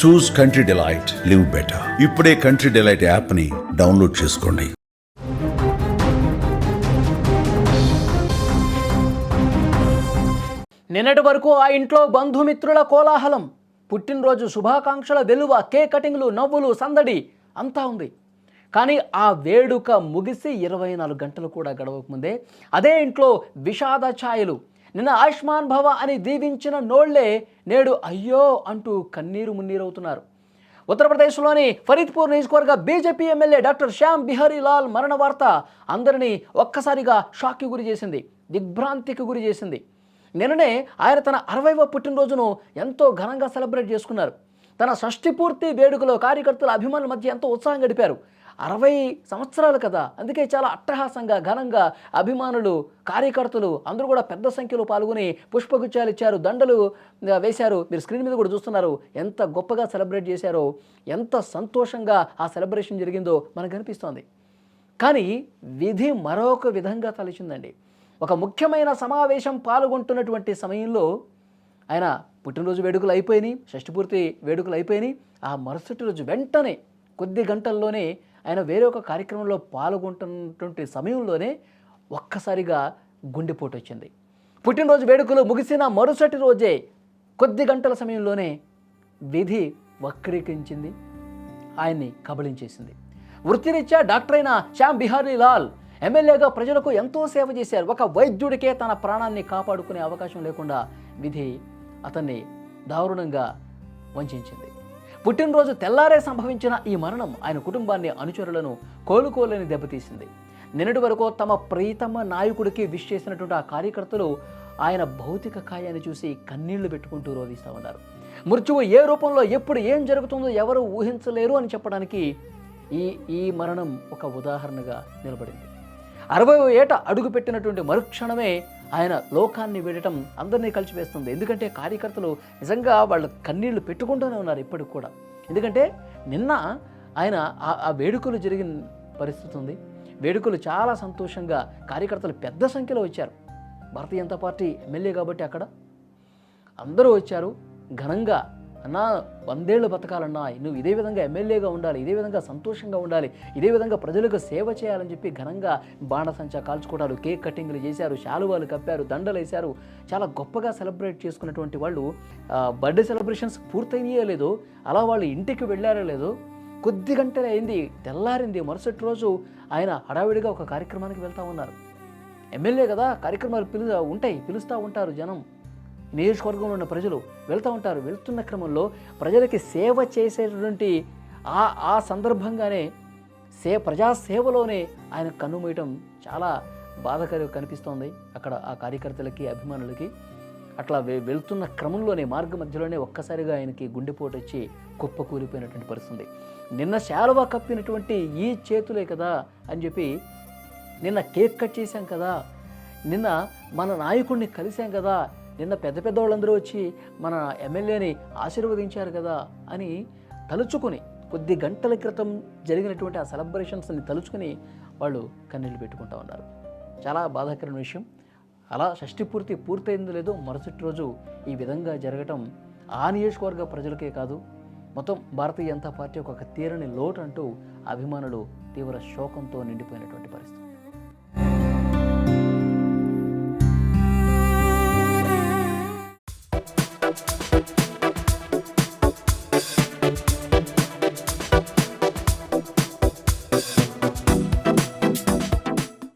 చూస్ country delight, live better. ఇప్పుడే country delight యాప్ని download చేసుకోండి. నిన్నటి వరకు ఆ ఇంట్లో బంధుమిత్రుల కోలాహలం, పుట్టినరోజు శుభాకాంక్షల వెలువ, కేక్ కటింగ్లు, నవ్వులు, సందడి అంతా ఉంది. కానీ ఆ వేడుక ముగిసి 24 గంటలు కూడా గడవకముందే అదే ఇంట్లో విషాద ఛాయలు. నిన్న ఆయుష్మాన్ భవ అని దీవించిన నోళ్లే నేడు అయ్యో అంటూ కన్నీరు మున్నీరవుతున్నారు. ఉత్తరప్రదేశ్లోని ఫరీద్పూర్ నియోజకవర్గ BJP MLA doctor Shyam Bihari Lal మరణ వార్త అందరినీ ఒక్కసారిగా షాక్కి గురి చేసింది, దిగ్భ్రాంతికి గురి చేసింది. నిన్ననే ఆయన తన 60వ పుట్టినరోజును ఎంతో ఘనంగా సెలబ్రేట్ చేసుకున్నారు. తన షష్ఠి పూర్తి వేడుకలో కార్యకర్తల అభిమానుల మధ్య ఎంతో ఉత్సాహం గడిపారు. 60 సంవత్సరాలు కదా, అందుకే చాలా అట్టహాసంగా ఘనంగా అభిమానులు, కార్యకర్తలు అందరూ కూడా పెద్ద సంఖ్యలో పాల్గొని పుష్పగుచ్చాలు ఇచ్చారు, దండలు వేశారు. మీరు స్క్రీన్ మీద కూడా చూస్తున్నారు ఎంత గొప్పగా సెలబ్రేట్ చేశారో, ఎంత సంతోషంగా ఆ సెలబ్రేషన్ జరిగిందో మనకు అనిపిస్తోంది. కానీ విధి మరొక విధంగా తలచిందండి. ఒక ముఖ్యమైన సమావేశం పాల్గొంటున్నటువంటి సమయంలో ఆయన పుట్టినరోజు వేడుకలు అయిపోయినాయి, షష్ఠిపూర్తి వేడుకలు అయిపోయినాయి. ఆ మరుసటి రోజు వెంటనే కొద్ది గంటల్లోనే ఆయన వేరే ఒక కార్యక్రమంలో పాల్గొంటున్నటువంటి సమయంలోనే ఒక్కసారిగా గుండెపోటు వచ్చింది. పుట్టినరోజు వేడుకలు ముగిసిన మరుసటి రోజే కొద్ది గంటల సమయంలోనే విధి వక్రీకరించింది, ఆయన్ని కబళించేసింది. వృత్తిరీత్యా డాక్టర్ అయిన శ్యామ్ బిహారీ లాల్ ఎమ్మెల్యేగా ప్రజలకు ఎంతో సేవ చేశారు. ఒక వైద్యుడికే తన ప్రాణాన్ని కాపాడుకునే అవకాశం లేకుండా విధి అతన్ని దారుణంగా వంచింది. పుట్టినరోజు తెల్లారే సంభవించిన ఈ మరణం ఆయన కుటుంబాన్ని, అనుచరులను కోలుకోలేని దెబ్బతీసింది. నిన్నటి వరకు తమ ప్రీతమ నాయకుడికి విష్ చేసినటువంటి ఆ కార్యకర్తలు ఆయన భౌతిక కాయాన్ని చూసి కన్నీళ్లు పెట్టుకుంటూ రోధిస్తూ ఉన్నారు. మృత్యువు ఏ రూపంలో ఎప్పుడు ఏం జరుగుతుందో ఎవరు ఊహించలేరు అని చెప్పడానికి ఈ మరణం ఒక ఉదాహరణగా నిలబడింది. 60వ ఏట అడుగుపెట్టినటువంటి మరుక్షణమే ఆయన లోకాన్ని వీడటం అందరినీ కలిసివేస్తుంది. ఎందుకంటే కార్యకర్తలు నిజంగా వాళ్ళ కన్నీళ్లు పెట్టుకుంటూనే ఉన్నారు ఇప్పటికి కూడా. ఎందుకంటే నిన్న ఆయన ఆ వేడుకలు జరిగిన పరిస్థితి ఉంది. వేడుకలు చాలా సంతోషంగా కార్యకర్తలు పెద్ద సంఖ్యలో వచ్చారు. భారతీయ జనతా పార్టీ ఎమ్మెల్యే కాబట్టి అక్కడ అందరూ వచ్చారు. ఘనంగా అన్నా 100 ఏళ్ళు బతకాలన్నా, నువ్వు ఇదే విధంగా ఎమ్మెల్యేగా ఉండాలి, ఇదే విధంగా సంతోషంగా ఉండాలి, ఇదే విధంగా ప్రజలకు సేవ చేయాలని చెప్పి ఘనంగా బాణసంచా కాల్చుకోవడాలు, కేక్ కటింగ్లు చేశారు, శాలువాలు కప్పారు, దండలు వేశారు. చాలా గొప్పగా సెలబ్రేట్ చేసుకున్నటువంటి వాళ్ళు బర్త్డే సెలబ్రేషన్స్ పూర్తయినాయో లేదో, అలా వాళ్ళు ఇంటికి వెళ్ళారో లేదో, కొద్ది గంటలే అయింది, తెల్లారింది. మరుసటి రోజు ఆయన హడావిడిగా ఒక కార్యక్రమానికి వెళ్తూ ఉన్నారు. ఎమ్మెల్యే కదా, కార్యక్రమాలు పిలుస్తూ ఉంటారు జనం, నియోజకవర్గంలో ఉన్న ప్రజలు వెళ్తూ ఉంటారు. వెళ్తున్న క్రమంలో ప్రజలకి సేవ చేసేటువంటి ఆ సందర్భంగానే ప్రజాసేవలోనే ఆయన కన్నుమూయటం చాలా బాధాకరంగా కనిపిస్తోంది అక్కడ ఆ కార్యకర్తలకి, అభిమానులకి. అట్లా వెళ్తున్న క్రమంలోనే మార్గ మధ్యలోనే ఒక్కసారిగా ఆయనకి గుండెపోటు వచ్చి కుప్పకూలిపోయినటువంటి పరిస్థితి. నిన్న శాలువా కప్పినటువంటి ఈ చేతులే కదా అని చెప్పి, నిన్న కేక్ కట్ చేశాం కదా, నిన్న మన నాయకుడిని కలిశాం కదా, నిన్న పెద్ద వాళ్ళందరూ వచ్చి మన ఎమ్మెల్యేని ఆశీర్వదించారు కదా అని తలుచుకొని, కొద్ది గంటల క్రితం జరిగినటువంటి ఆ సెలబ్రేషన్స్ని తలుచుకొని వాళ్ళు కన్నీళ్ళు పెట్టుకుంటూ ఉన్నారు. చాలా బాధాకరమైన విషయం. అలా షష్ఠి పూర్తయిందో లేదో మరుసటి రోజు ఈ విధంగా జరగటం ఆ నియోజకవర్గ ప్రజలకే కాదు, మొత్తం భారతీయ జనతా పార్టీ ఒక తీరని లోటు అంటూ అభిమానులు తీవ్ర శోకంతో నిండిపోయినటువంటి పరిస్థితి.